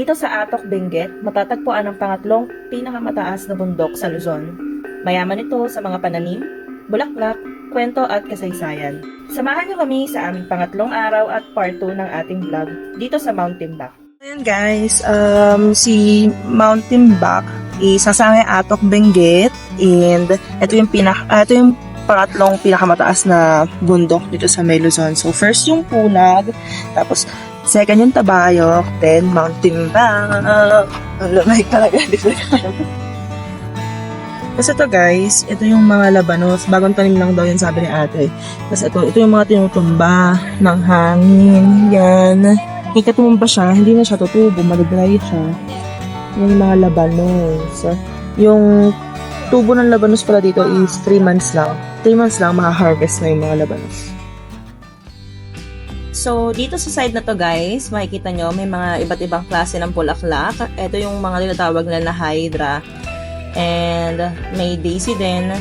Dito sa Atok, Benguet, matatagpuan ang pangatlong pinakamataas na bundok sa Luzon. Mayaman ito sa mga pananim, bulaklak, kwento at kasaysayan. Samahan niyo kami sa aming pangatlong araw at part 2 ng ating vlog dito sa Mount Timbak. Ayan guys, si Mount Timbak is nasa Atok, Benguet, and ito yung pangatlong pinakamataas na bundok dito sa May Luzon. So first yung Punag, tapos second yung Tabayok, then Mount Timbak. Ang lamay talaga dito. Tapos ito guys, ito yung mga labanos. Bagong tanim lang daw yun, sabi ni ate. Tapos ito yung mga tinutumba ng hangin. Yan. Kaya tumumba siya, hindi na siya tutubo, maligray siya. Yan yung mga labanos. Yung tubo ng labanos pala dito is 3 months lang. 3 months lang, maka-harvest na yung mga labanos. So, dito sa side na to guys, makikita nyo, may mga iba't ibang klase ng bulaklak. Ito yung mga tinatawag nila na hydra. And may daisy din.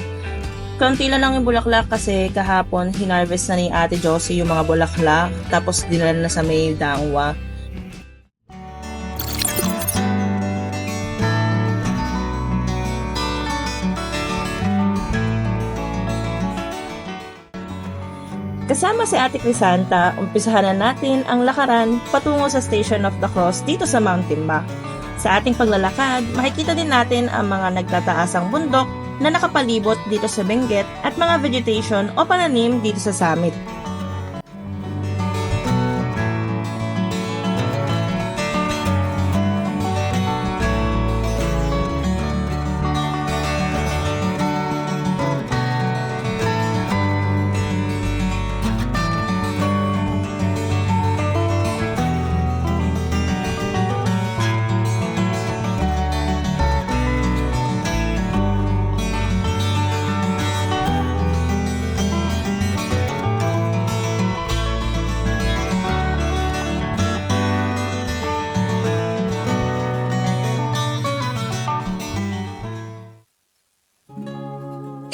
Konti lang yung bulaklak kasi kahapon hinarvest na ni Ate Josie yung mga bulaklak. Tapos dinala na sa may dangwa. Kasama si Ate Crisanta, umpisahan na natin ang lakaran patungo sa Station of the Cross dito sa Mount Timbak. Sa ating paglalakad, makikita din natin ang mga nagtataasang bundok na nakapalibot dito sa Benguet at mga vegetation o pananim dito sa summit.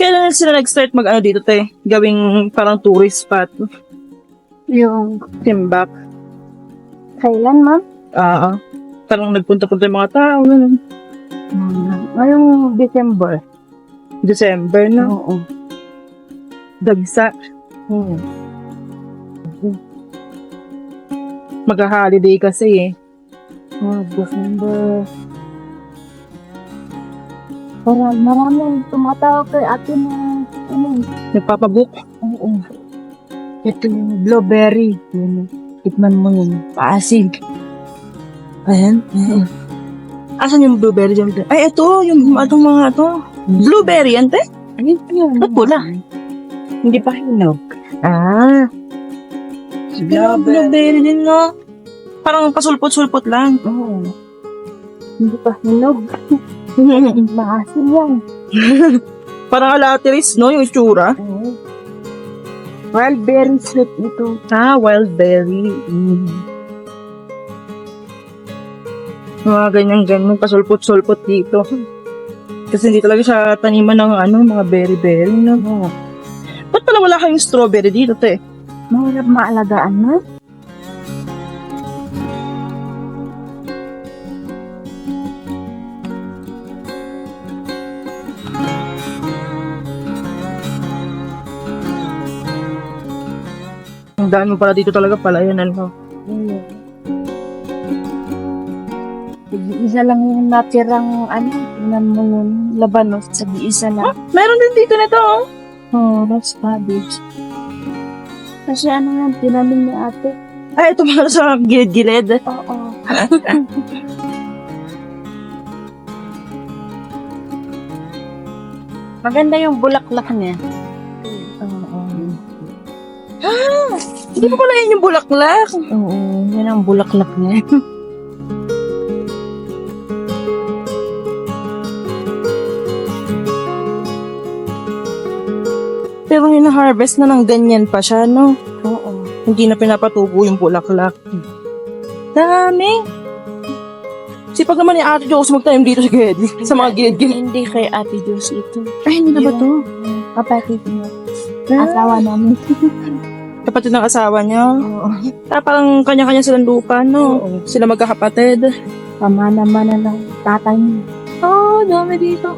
Kailan sila nag-start mag-ano dito, te? Gawing parang tourist spot. Yung Timbak. kailan, ma'am? Parang nagpunta-punta yung mga tao. Ganun. Ngayong December. December, no? Oo. Dagsa. Hmm. Mag-holiday kasi eh. December. Maraming tumatawag kay ate na Nagpapabook. oo. Ito yung blueberry. Yun. Tikman mo yun. Paasig. Ayan. Asan yung blueberry dyan? Ay, ito. Yung atong mga ito. Blueberry yan, te? Ayun yun. Ba't pula? Hindi pa hinog. Ah. Blueberry din, no? Parang pasulpot-sulpot lang. Oo. Hindi pa hinog. Maasim yan. Parang alateris, no? Yung itsura. Oo. Wild berry sweet ito. Ah, wild berry. Mga ganyan-ganyan, pasulpot-sulpot dito. Kasi hindi talaga siya taniman ng mga berry-berry, no? Oo. Ba't pala wala kayong strawberry dito, te? Mahirap maalagaan na. Ang daan mo pala dito talaga pala yan, ano? Isa lang yung natirang tingnan mo yung labanos. Isa lang. Meron din dito nito, oh. Oh, that's cabbage. Kasi yan, tinamin ni ate. Ay, ito mga sa gilid-gilid. Oo. Maganda yung bulaklak niya. Oo. Hindi pa pala yan yung bulaklak. Oo, yan ang bulaklak niya. Pero hina-harvest na ng ganyan pa siya, no? Oo. Hindi na pinapatubo yung bulaklak. Dami. Sipag naman ni Ate Diyos magtanim dito sa gilid. Sa mga gilid-gilid. Hindi kay ate Diyos ito. Ay, hindi na ba to? Kapatid niya. Asawa namin. Kapatid ng asawa niya. Oo. Parang kanya-kanya silang lupa, no? Oo. Sila magkakapatid. Pamana-mana ng tatay niya. Oh, dami dito.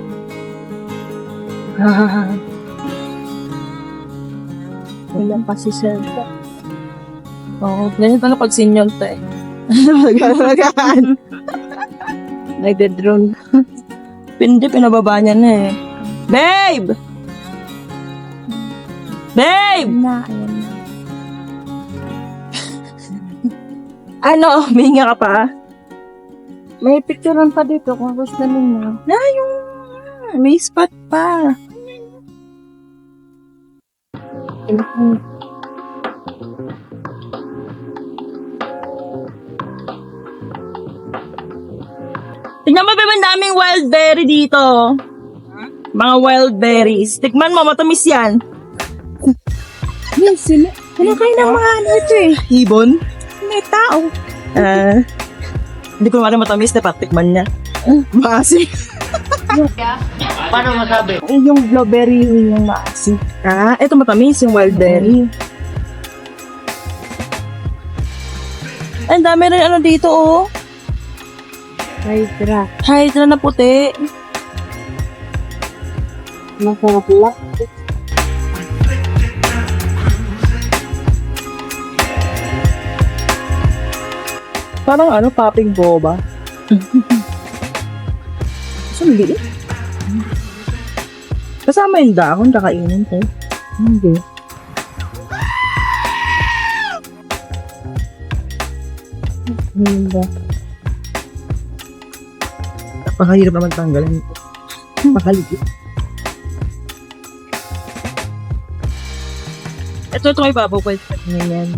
Wala pa si Sir. Oo, ganyan pa kapag senior to eh. Magagaan. Nagda-drone. Hindi, pinababa niya na eh. Babe! Babe! Na, ayan na. Ano? Mihinga ka pa? May picturean pa dito kung gusto ninyo. Na, yung... May spot pa. Tingnan mo ba yung daming wild berry dito? Mga wild berries. Tikman mo, matamis yan. Yan sila. Kinakain ng mga ano ito eh. Ibon? May tao. Hindi ko naman matamis, dapat tikman niya. Maasim. Paano masabi? Yung blueberry yung maasim. Ito matamis, yung wild berry. Ang dami rin ano dito, oh. Hydra. Hydra na puti. Masarap lang. Parang ano, popping boba. Saan liit? Kasama yung dahon, kakainin ko. Hindi. Hindi. Napakahirap naman tanggalin ito. Makaligit. Ito may babaw pa ito. Ngayon.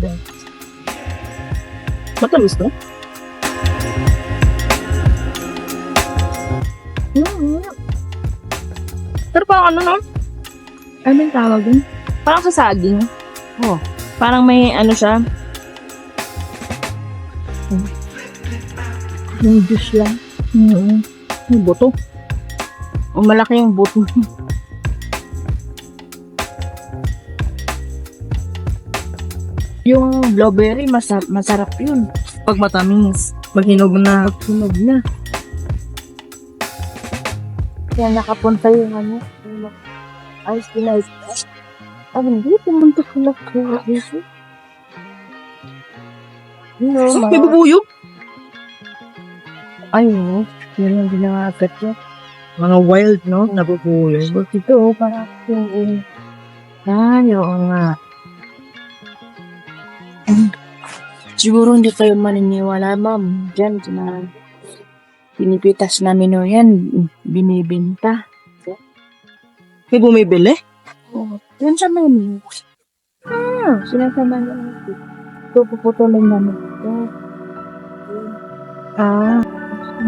Matamis to? Pero parang ano no? Ano yung tawag dun? Parang sa saging. Oh. Parang may ano siya. Yung juice lang. Yung buto. O malaki yung buto. Yung blueberry, masarap yun. Pag matamis, maghinog na. Sunog na. Kaya nakapunta yung ano. Ice cream. Hindi, pumunta ko lang kaya dito. May bubuyog. Ay, no. Yun yung ginagagat niya. Mga wild, no? Nabubuyog. Ito, parang yung... oo nga. Siguro hindi kayo maniniwala, ma'am. Diyan, pinipitas namin o yan, binibinta. May bumibili? Oo. Yan sa menu. Sinasama niya. Ito, puputulin namin ito.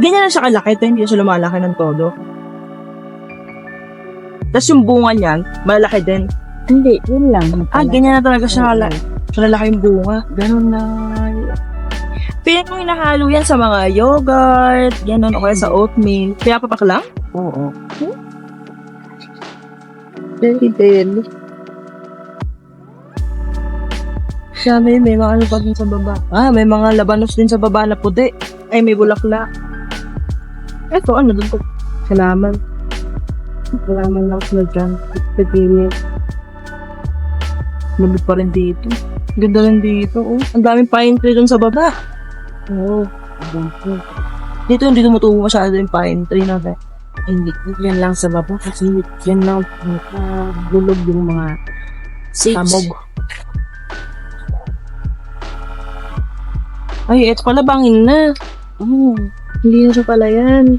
Ganyan na siya kalaki. Ito hindi siya lumalaki ng todo. Tapos yung bunga niyan, malaki din. Hindi, yun lang. Ganyan na talaga siya kalaki. Siya lalaki yung bunga. Ganun na. Piling mo hinahalo yan sa mga yogurt, gano'n, o kaya sa oatmeal. Kaya papak lang? Oo. Very, very. Sabi, may mga ano pa din sa baba. May mga labanos din sa baba na puti. Ay, may bulaklak. Eto, ano doon ko? Salamat. Salamat lang sila dyan. Pagpili. Labit pa rin dito. Ganda rin dito, oh. Ang daming pine tree doon sa baba. Oo. Dito hindi tumutubo masyado yung pine tree na. Hindi. Yan lang sa baba kasi yan lang gulog yung mga Samog. Ay, eto pala bangin na. Hindi na siya pala yan.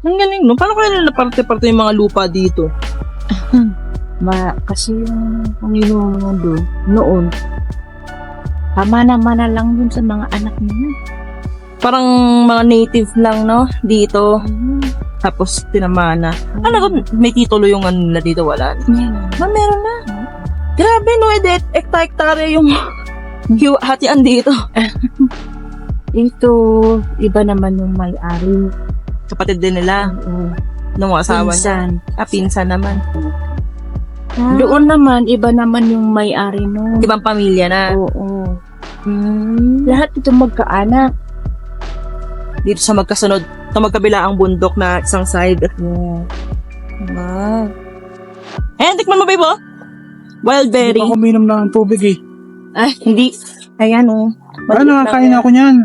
Ang galing, no? Paano kaya nila parte-parte yung mga lupa dito? kasi yung Panginoon mo doon, noon, pamana-mana lang dun sa mga anak niya. Parang mga native lang, no? Dito. Tapos, tinamana. May titulo yung ano nila dito? Wala. Meron na. Grabe, no? Hektar-hektare yung hatian dito. Ito, iba naman yung may-ari. Kapatid din nila. Nung asawa niya. Pinsan. Pinsan naman. Doon naman, iba naman yung may-ari no. Ibang pamilya na. Oo. Lahat ito magkaanak. Dito sa magkasunod, sa magkabilaang bundok na isang side. Yeah. Wow. Ayan, tikman mo, babe, oh. Wild Hindi berry. pa ako uminom ng tubig eh. Ay, hindi. Ayan, oh. Ano, nakain ako niyan.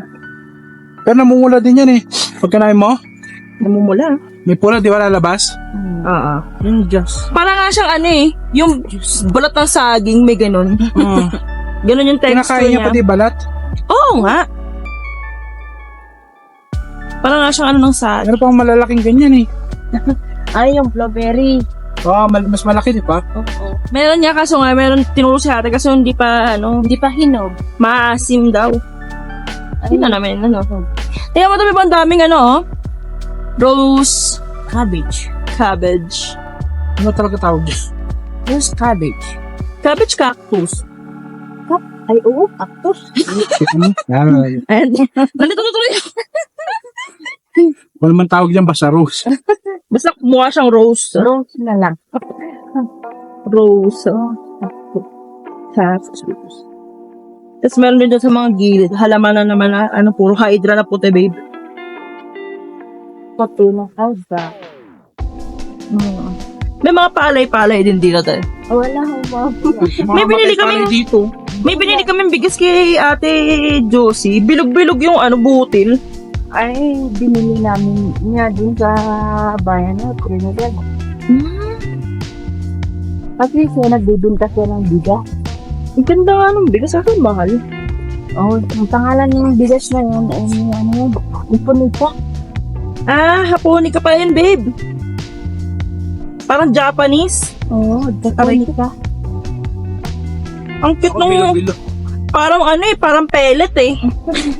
Pero namumula din yan eh. Pag kinain mo, Namumula. may pula, di ba lalabas? Oo. Yung Diyos. Parang nga siyang ano eh, yung balat ng saging, may ganun. Mm. Ganun yung texture Kinakain niya niya. pati balat. Oo nga. Parang nga siyang ano ng saging. Meron pang malalaking ganyan eh. Ay, yung blueberry. Mas malaki, di ba? Oo. Meron niya kaso nga, meron tinuro si ate kasi hindi pa, Hindi pa hinog. maasim daw. Ay, na namin, Tingnan mo ito, may ang daming oh. Rose Cabbage. cabbage. Ano talaga tawag niya? Rose cabbage. Cabbage cactus. Ay, oo, cactus. And, nandito tuloy. Wala man tawag dyan, basta rose. Basta mukha siyang rose. Rose na lang. Rose. Cactus. Tapos meron din doon sa mga gilid. Halaman na naman na, puro hydra na puti, babe. Patulong alba. May mga palay-palay din dito tayo. Wala akong May binili matay-palay kaming- dito. May binili kaming bigas kay ate Josie. Bilog-bilog yung butil. Ay, binili namin niya dun sa bayan na Trinidad. Kasi siya nagbibinta siya ng bigas. Ang ganda nga ng bigas. Akin mahal. Oh, ang pangalan ng bigas na yun ay ano yun, Ipunita. Ah, Haponica pa yun, babe. Parang Japanese. Oo, Ipunita. Ang cute nung, Bilo-bilo. parang parang pellet eh.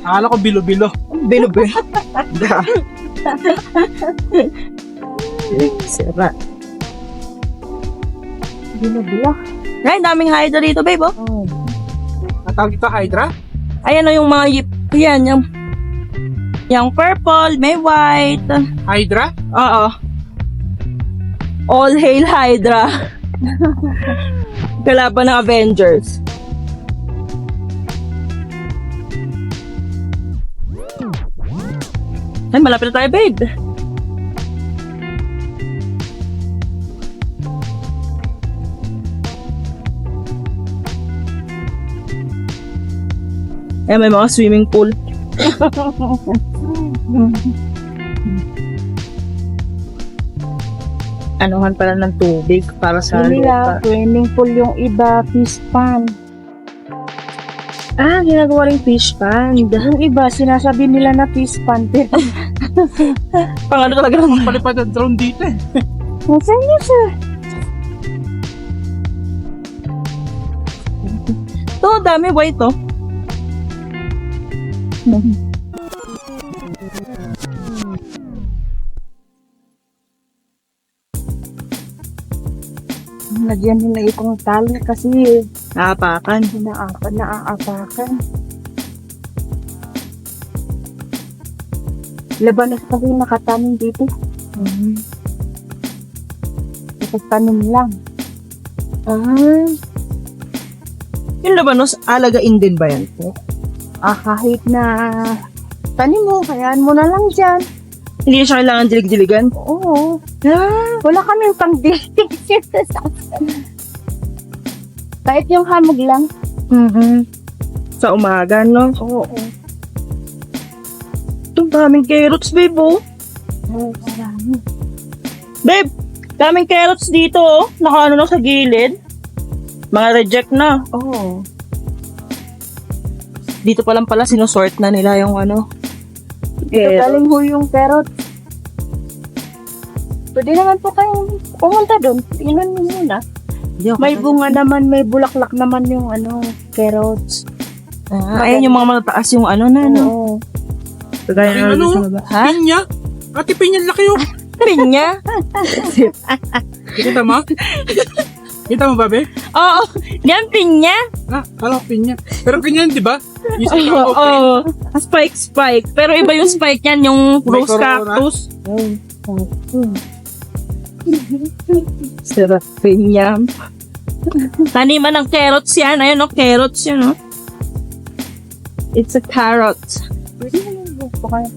Akala ko bilo-bilo. Bilo-bilo. Sira. Bila-bila. Ay, daming hydra dito, babe, oh. Oh. Natawag ito, Hydra? Ayan yung mga yan, yung purple, may white. Hydra? Oo. All hail Hydra. Kalaban ng Avengers. Ay, malapit na tayo, babe. Ay, may mga swimming pool. Anuhan pala ng tubig para sa Hindi lupa. lang, swimming pool yung iba, fish pond. Ah, ginagawa rin fish pond. Yung iba, sinasabi nila na fish pond. Pero, Pang ano talaga naman. Palipad ang drone dito eh. saan yun, sir? Ito, dami white to. Nagyan nila itong tali kasi Naapakan. naaapakan. Labanas kasi nakatanim dito. Nakatanim lang. Ah. Yung labanos, alagain din ba yan po? Kahit na tanim mo, hayaan mo na lang dyan. Hindi na siya kailangan dilig-diligan? Oo. Ah. Wala kami pang dilig. Kahit yung hamog lang. Sa umaga, no? Oo. Ito, daming carrots, babe, oh. Oo, marami. Babe, daming carrots dito, oh. Nakaano na sa gilid. Mga reject na. Oo. Dito pa lang pala, sinusort na nila yung Ito galing ho yung carrot. Pwede naman po kayong pumunta doon. Tingnan niyo muna. May bunga naman, may bulaklak naman yung carrots. Ayan yung mga matataas yung na, no? Oo. Kagaya Yung na sa baba. Ha? Pinya? Ate, pinya laki yun. Pinya? Kita mo? Kita mo ba, be? Oo, yan pinya. Kala ko pinya. Pero ganyan, di ba? Yung sa Oo, okay. spike. Pero iba yung spike yan, yung May rose corona. cactus. Sarap pinya. Taniman ng carrots yan. Ayun, no? Carrots yan, no? It's a carrot. Pwede naman po kayo.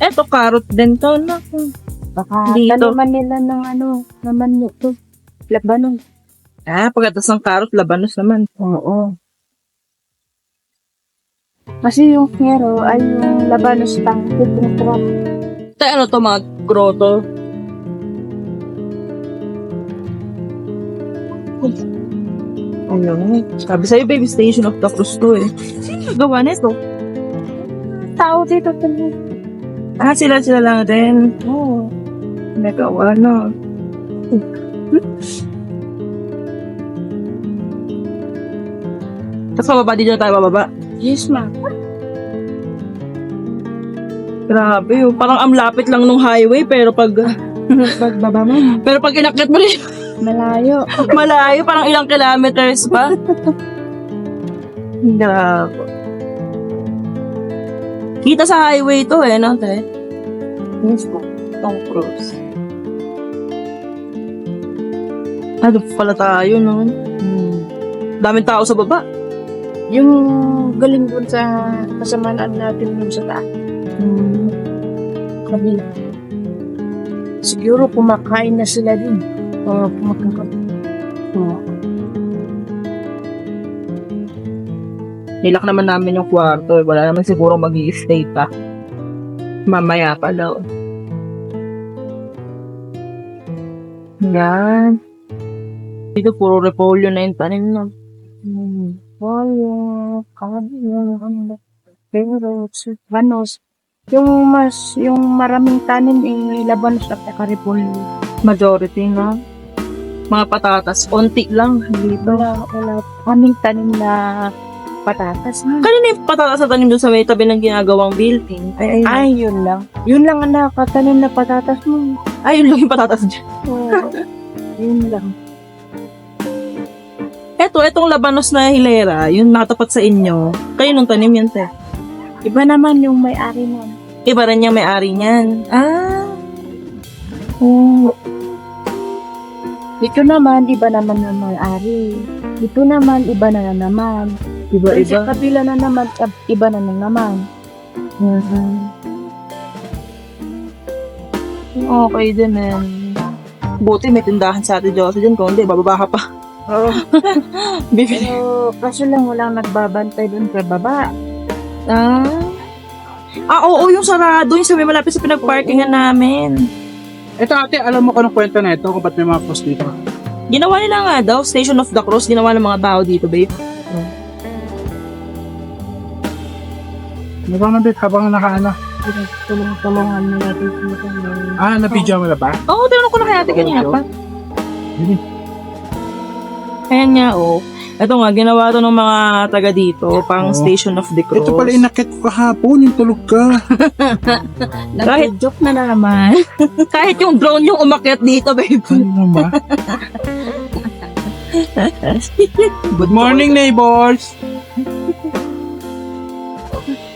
Eto, carrot din to. Naku. Baka Dito. taniman nila ng naman ito. Labanon. Pagkatas ng carrot, labanos naman. Oo. Kasi yung hero ay yung labanos pang trap. Tayo ano to, mga grotto? Ayun. Sabi sa'yo, baby, Station of the Cross to eh. Sino nagawa nito? Tao dito tuloy. Sila lang din. Oo. Nagawa, no? Tapos bababa, di na tayo bababa. Yes, ma'am. Grabe, oh. Parang ang lapit lang nung highway, pero pag Pagbaba mo, pero pag inakyat mo rin, malayo. malayo, parang ilang kilometers pa. Grabe. Kita sa highway to eh, no, te? Yes, po. Tom Cruise. Ano pala tayo, no? Daming tao sa baba. Yung galing dun sa kasamaan natin dun sa taas. Kabila. Siguro kumakain na sila din. Oo, kumakain. Oo. Nilak naman namin yung kwarto. Wala naman siguro mag-i-stay pa. Mamaya pa daw. Yan. Dito puro repolyo na yung tanim na. Wow, yung carrots, vanos. Yung maraming tanim yung labanos at karipolyo. Majority na. Mga patatas. Onti lang. Dito. Wala kaming tanim na patatas. Kanina yung patatas na tanim doon sa may tabi ng ginagawang building. Ay, yun lang. Yun lang ang nakatanim na patatas mo. Ayun lang yung patatas dyan. Oo. Yun lang. Etong labanos na hilera, yung natapat sa inyo, kayo nung tanim yan, te. Iba naman yung may-ari nun. Iba rin yung may-ari niyan. Dito naman, iba naman yung may-ari. Dito naman, iba na naman. Sa kabila na naman, iba na naman. Okay din, man. Buti may tindahan sa Ate Josie dyan, kung hindi, bababa ka pa. Oo. Bibili. Pero, kaso lang walang nagbabantay dun sa baba. Oo, yung sarado, yung sa may malapit sa pinag-parkingan namin. Ito ate, alam mo kung anong kwento na ito kung ba't may mga cross dito? Ginawa nila nga daw, Station of the Cross, ginawa ng mga tao dito, babe. Habang nandito, habang nakaano. Tulong-tulungan mo natin sila. Napidya mo na ba? Oo, tinanong ko na kaya ate kanina pa. Ayan nga, oh. Ito nga, ginawa to ng mga taga dito, pang Oo. Station of the Cross. Ito pala inakit ko kahapon, yung tulog ka. Kahit Joke na naman. kahit yung drone yung umakyat dito, babe. Ano ba? Good morning, neighbors!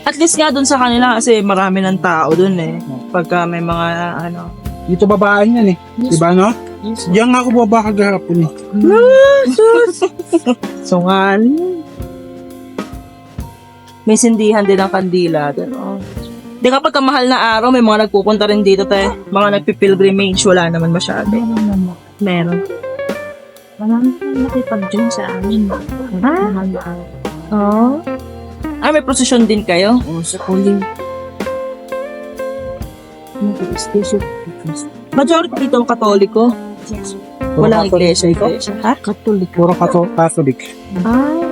At least nga dun sa kanila kasi marami ng tao dun eh. Pagka may mga ano. Dito babaan yan eh. Diba no? Diyan nga ako baba kagahapon eh. Sungal. May sindihan din ng kandila dun. Oh. Di kapag kamahal na araw, may mga nagpupunta rin dito tayo. Mga nagpipilgrimage, wala naman masyado. Meron naman. Meron. Marami kang nakipag-join sa amin. Oh. May prosesyon din kayo? O, sa kuling. Station. Majority dito ang Katoliko. Walang iglesia ito. Ha? Katolik. Puro Catholic.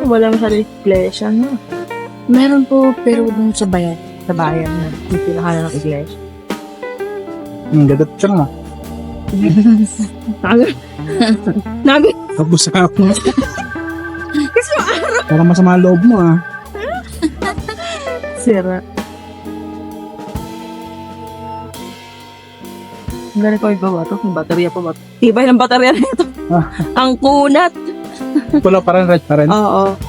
Wala masyadong iglesia, no? Meron po, pero dun sa bayan. Sa bayan na. Yung pinakala ng iglesia. Gadat siya nga. Nagit. Tapos ako. Parang masama ang loob mo ah. Sira. Ang gano'n ko iba to? Yung baterya pa ba? Tibay ng baterya na ito. Ang kunat. Pula pa rin, red pa rin. Oo.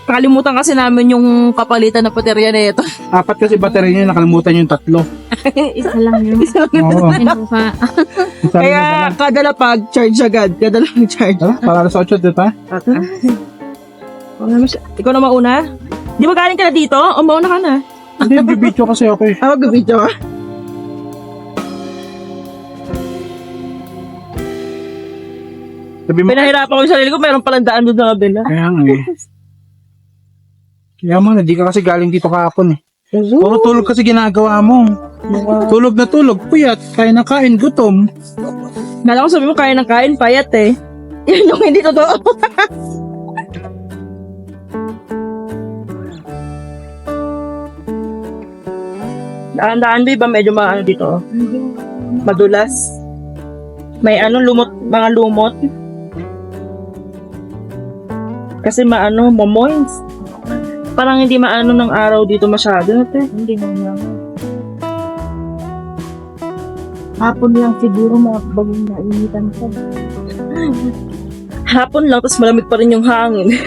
Nakalimutan kasi namin yung kapalitan ng baterya na ito. 4 kasi battery niya, nakalimutan yung 3. Isa lang yun. Oo. Inuha. Kaya kadala pag charge agad. Kadala pag charge. Para sa 8 dito ha? Ikaw na mauna? Di ba galing ka na dito? O mauna ka na. Hindi, bibidyo kasi ako eh. Mag-video ka? Sabi mo, Pinahirapan ko yung sarili ko, meron palang daan doon na kabila. kaya nga eh. Kaya man, hindi ka kasi galing dito kahapon eh. Puro tulog kasi ginagawa mo. Tulog na tulog, puyat, kain na kain, gutom. Nala ko sabi mo, kaya ng kain, payat eh. Yan yung hindi totoo. Daan-daan, babe, ba medyo maano dito? Madulas. May ano, lumot, mga lumot. Kasi maano, momoins. Parang hindi maano ng araw dito masyado. Hindi na lang. Hapon lang siguro bagong nainitan ko. Hapon lang, tapos malamig pa rin yung hangin.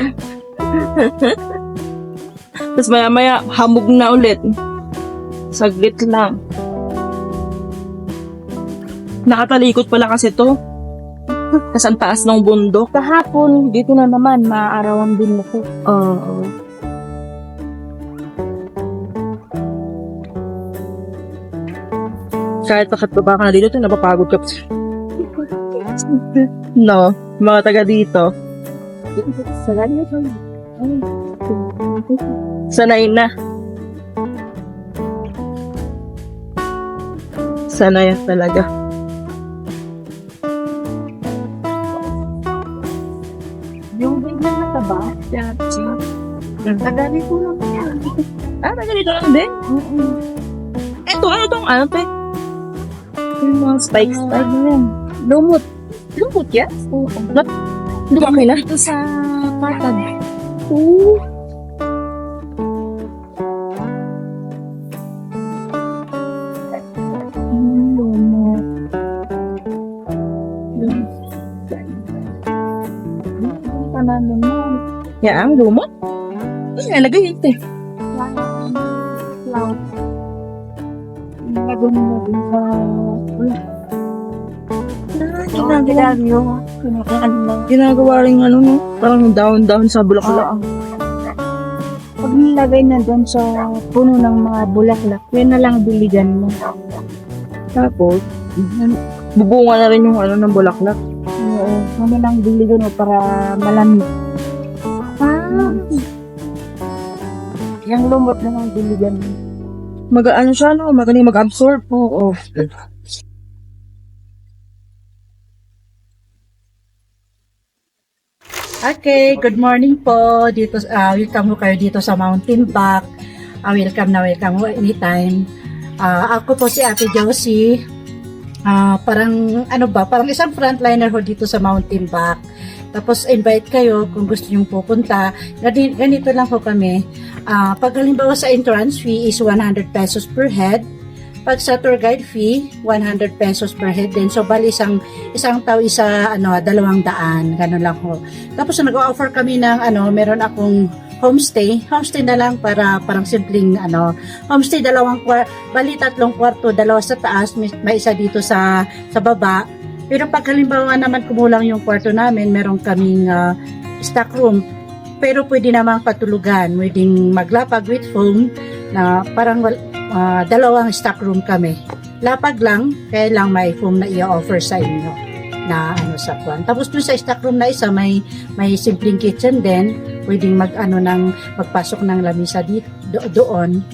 Tapos maya-maya, hamog na ulit. Saglit lang. Nakatalikod pala kasi to. Kasi ang taas ng bundok. Kahapon, dito na naman, maaarawan din ako. Oo. Kahit baba ka na dito, napapagod ka. No, mga taga dito. Sarali ito. Sanay na. Sanay talaga. Yung bigla na taba, tagali ko lang yan. Ah, taga dito lang din? Eto, ano tong ano, te? Yung mga spikes. Ano yan? Lumot. Lumot yan? Oo. Lumaki na? Ito sa patag. Oo. Lumot. Panalo mo. Yan, lumot? Ano nga, lagay ito eh. Cloud. Lagyan mo din sa... Ginagawa rin ano, no? Parang down sa bulaklak. Pag nilagay na doon sa puno ng mga bulaklak, yan na lang biligan mo. Tapos, bubunga na rin yung ano ng bulaklak. Oo, yan na lang biligan mo para malamig. Yung lumot na lang biligan mo. Ano siya, no? Magaling mag-absorb. Oo. Okay, good morning po. Dito welcome po kayo dito sa Mountain Back. Welcome na welcome po anytime. Ako po si Ate Josie. Parang parang isang frontliner ho dito sa Mountain Back. Tapos invite kayo kung gusto niyo pupunta. Ganito lang po kami. Pag halimbawa sa entrance fee is 100 pesos per head. Pag sa tour guide fee, 100 pesos per head din. So, bali isang tao, 200, ganun lang ho. Tapos, nag-offer kami ng, meron akong homestay. Homestay na lang para parang simpleng, homestay, bali 3 kwarto, 2 sa taas, may isa dito sa baba. Pero pag halimbawa naman kumulang yung kwarto namin, meron kaming stock room. Pero pwede namang patulugan, pwedeng maglapag with foam na parang 2 stock room kami. Lapag lang, kaya lang may foam na i-offer sa inyo na sa kwan. Tapos dun sa stock room na isa, may simpleng kitchen din. Pwedeng magpasok ng lamisa doon.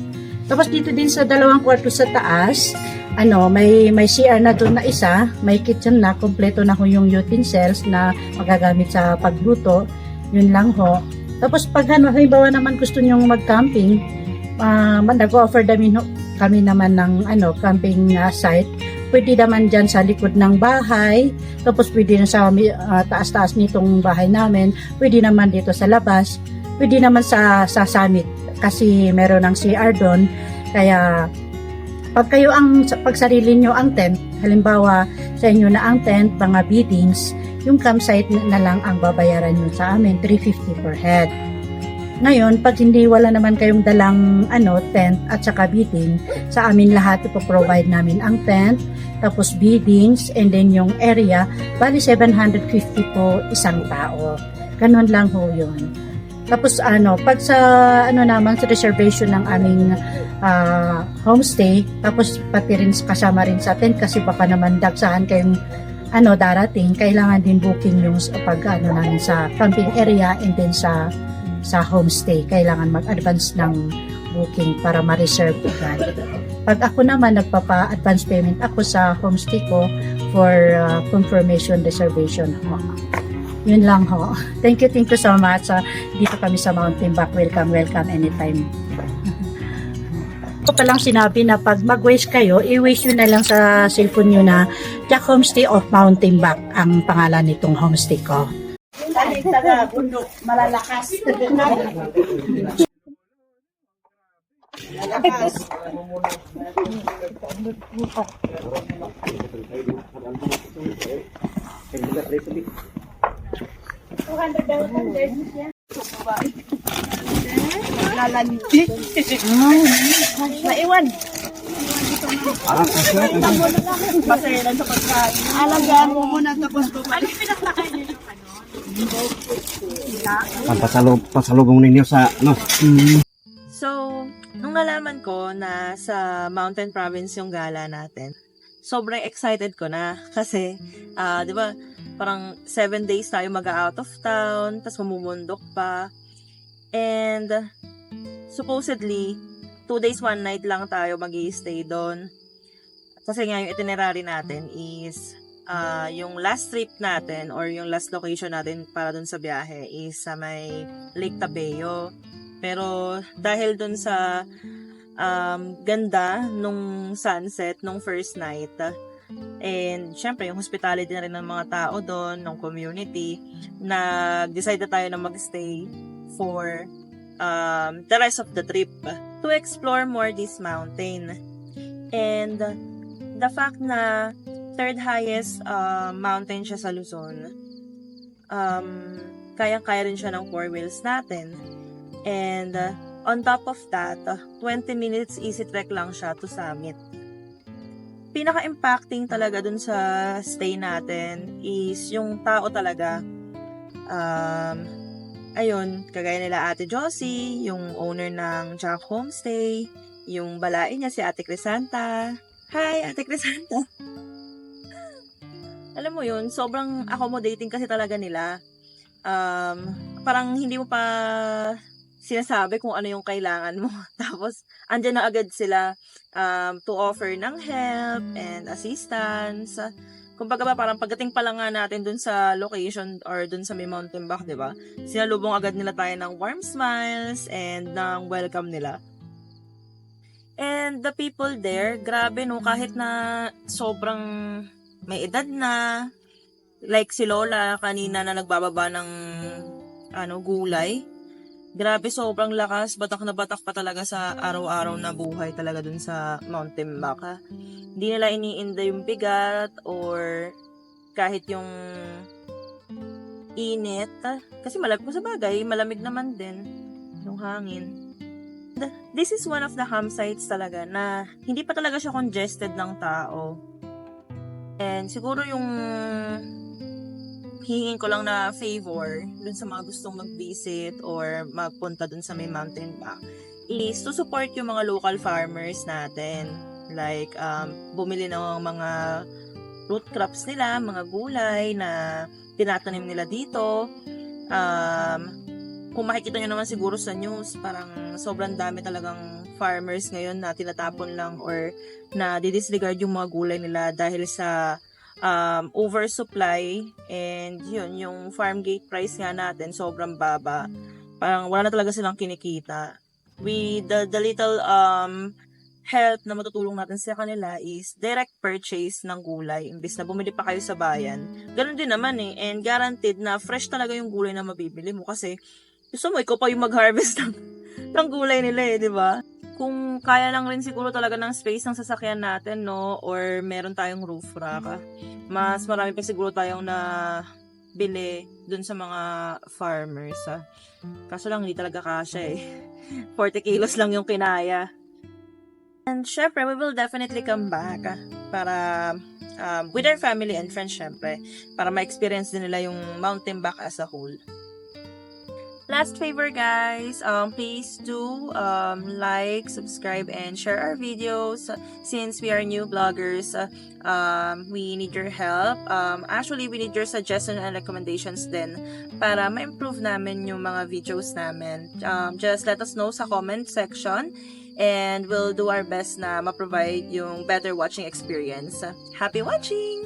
Tapos dito din sa 2 kwarto sa taas, may CR na doon na isa, may kitchen na, kompleto na ho yung utensils na magagamit sa pagluto. Yun lang ho. Tapos pag halimbawa naman gusto nyo mag-camping, nag-offer kami naman ng camping site. Pwede naman dyan sa likod ng bahay, tapos pwede na sa taas-taas nitong bahay namin, pwede naman dito sa labas, pwede naman sa summit kasi meron ng CR doon. Kaya pag sarili nyo ang tent, halimbawa sa inyo na ang tent, mga beddings, yung campsite na lang ang babayaran nyo sa amin, 350 per head. Ngayon, pag wala naman kayong dalang tent at saka bedding, sa amin lahat ipoprovide namin ang tent, tapos beddings, and then yung area, bali 750 po isang tao. Ganun lang ho yun. Tapos pag sa naman sa reservation ng aming homestay, tapos pati rin kasama rin sa tent kasi baka naman dagsahan kayong darating, kailangan din booking yung pag namin sa camping area and then sa homestay. Kailangan mag-advance ng booking para ma-reserve agad. Pag ako naman nagpapa-advance payment ako sa homestay ko for confirmation reservation ho. Yun lang ho. Thank you so much. Dito kami sa Mountain Back. Welcome anytime. Ito palang sinabi na pag mag-wish kayo, i-wish nyo na lang sa cellphone nyo na Jack Homestay of Mountain Back ang pangalan nitong homestay ko. Taga bundok, malalakas. Lalandik. Maiwan. Masayalan sa pagkain. Alagaan mo muna tapos bumalik. Ano yung pinakakain niyo yung pasalubong ninyo sa So, nung nalaman ko na sa Mountain Province yung gala natin, sobrang excited ko na kasi, di ba, parang 7 days tayo mag-out of town, tapos mamumundok pa. And, supposedly, 2 days, 1 night lang tayo mag-i-stay doon. Kasi nga yung itinerary natin is, yung last trip natin or yung last location natin para dun sa biyahe is sa may Lake Tabeo. Pero dahil dun sa ganda nung sunset nung first night, and syempre yung hospitality na rin ng mga tao doon, ng community, nag-decide na tayo na mag-stay for the rest of the trip to explore more this mountain. And the fact na third highest mountain siya sa Luzon, kayang-kaya rin siya ng 4 wheels natin. And on top of that, 20 minutes easy trek lang siya to summit. Pinaka-impacting talaga dun sa stay natin is yung tao talaga. Ayun, kagaya nila Ate Josie, yung owner ng Jack Homestay, yung balain niya si Ate Crisanta. Hi, Ate Crisanta! Alam mo yun, sobrang accommodating kasi talaga nila. Parang hindi mo pa sinasabi kung ano yung kailangan mo. Tapos, andyan na agad sila to offer ng help and assistance. Kumbaga ba, parang pagdating pa lang nga natin dun sa location or dun sa may mountain back, di ba? Sinalubong agad nila tayo ng warm smiles and ng welcome nila. And the people there, grabe no, kahit na sobrang may edad na, like si Lola kanina na nagbababa ng gulay. Grabe, sobrang lakas, batak na batak pa talaga sa araw-araw na buhay talaga dun sa Mountain Back. Hindi nila iniinda yung bigat or kahit yung init. Kasi malamig naman din yung hangin. This is one of the campsites talaga na hindi pa talaga siya congested ng tao. And siguro yung hihingin ko lang na favor dun sa mga gustong mag-visit or magpunta dun sa may mountain back is to support yung mga local farmers natin. Like, bumili ng mga root crops nila, mga gulay na tinatanim nila dito. Kung makikita nyo naman siguro sa news, parang sobrang dami talagang farmers ngayon na tinatapon lang or na didisregard yung mga gulay nila dahil sa oversupply, and yun, yung farm gate price nga natin sobrang baba. Parang wala na talaga silang kinikita. The little help na matutulong natin sa kanila is direct purchase ng gulay imbis na bumili pa kayo sa bayan. Ganun din naman and guaranteed na fresh talaga yung gulay na mabibili mo kasi gusto mo ikaw pa yung mag-harvest ng gulay nila di ba? Kung kaya lang rin siguro talaga ng space ng sasakyan natin, no? Or meron tayong roof rack, mas marami pa siguro tayong na bili dun sa mga farmers, Kaso lang, hindi talaga kasya 40 kilos lang yung kinaya. And syempre, we will definitely come back para with our family and friends, syempre, para ma-experience din nila yung mountain back as a whole. Last favor guys, please do like, subscribe, and share our videos. Since we are new bloggers, we need your help. Actually, we need your suggestions and recommendations din para ma-improve namin yung mga videos namin. Just let us know sa comment section and we'll do our best na ma-provide yung better watching experience. Happy watching!